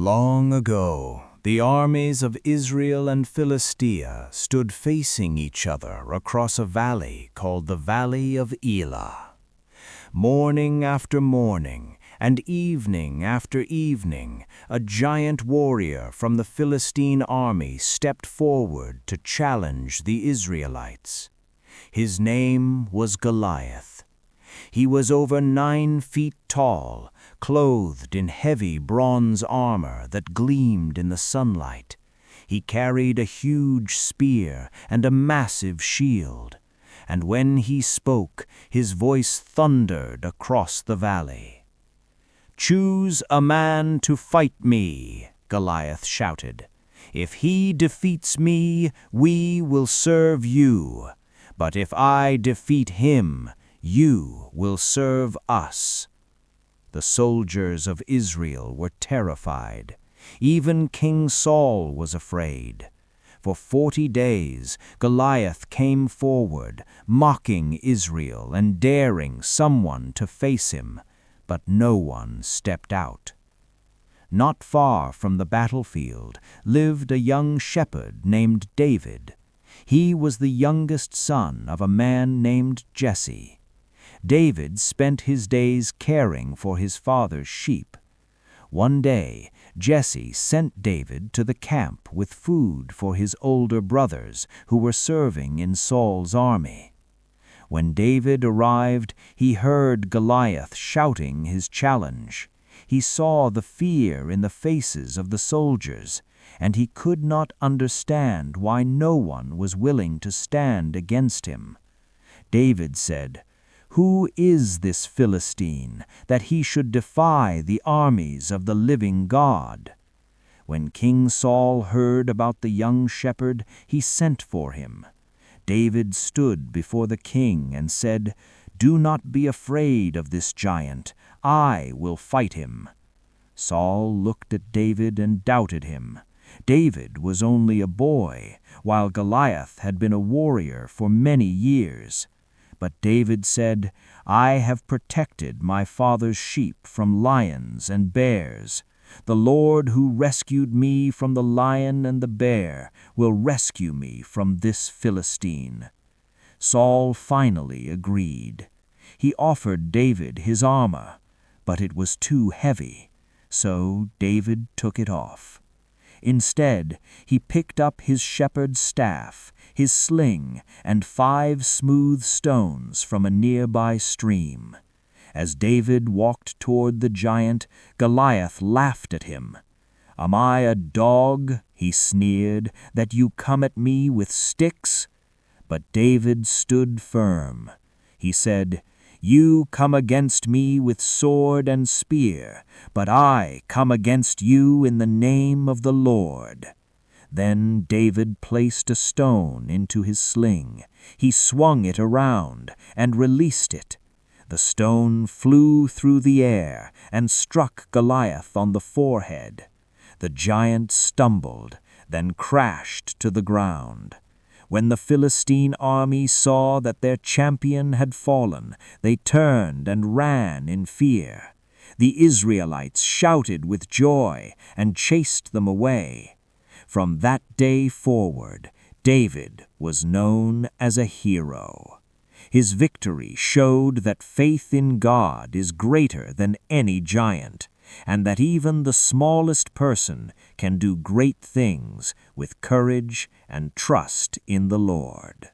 Long ago, the armies of Israel and Philistia stood facing each other across a valley called the Valley of Elah. Morning after morning, and evening after evening, a giant warrior from the Philistine army stepped forward to challenge the Israelites. His name was Goliath. He was over 9 feet tall, clothed in heavy bronze armor that gleamed in the sunlight. He carried a huge spear and a massive shield, and when he spoke, his voice thundered across the valley. "Choose a man to fight me," Goliath shouted. "If he defeats me, we will serve you. But if I defeat him, you will serve us." The soldiers of Israel were terrified. Even King Saul was afraid. For 40 days, Goliath came forward, mocking Israel and daring someone to face him, but no one stepped out. Not far from the battlefield lived a young shepherd named David. He was the youngest son of a man named Jesse. David spent his days caring for his father's sheep. One day, Jesse sent David to the camp with food for his older brothers who were serving in Saul's army. When David arrived, he heard Goliath shouting his challenge. He saw the fear in the faces of the soldiers, and he could not understand why no one was willing to stand against him. David said, "Who is this Philistine, that he should defy the armies of the living God?" When King Saul heard about the young shepherd, he sent for him. David stood before the king and said, "Do not be afraid of this giant. I will fight him." Saul looked at David and doubted him. David was only a boy, while Goliath had been a warrior for many years. But David said, "I have protected my father's sheep from lions and bears. The Lord who rescued me from the lion and the bear will rescue me from this Philistine." Saul finally agreed. He offered David his armor, but it was too heavy, so David took it off. Instead, he picked up his shepherd's staff, his sling, and 5 smooth stones from a nearby stream. As David walked toward the giant, Goliath laughed at him. "Am I a dog," he sneered, "that you come at me with sticks?" But David stood firm. He said, "You come against me with sword and spear, but I come against you in the name of the Lord." Then David placed a stone into his sling. He swung it around and released it. The stone flew through the air and struck Goliath on the forehead. The giant stumbled, then crashed to the ground. When the Philistine army saw that their champion had fallen, they turned and ran in fear. The Israelites shouted with joy and chased them away. From that day forward, David was known as a hero. His victory showed that faith in God is greater than any giant, and that even the smallest person can do great things with courage and trust in the Lord.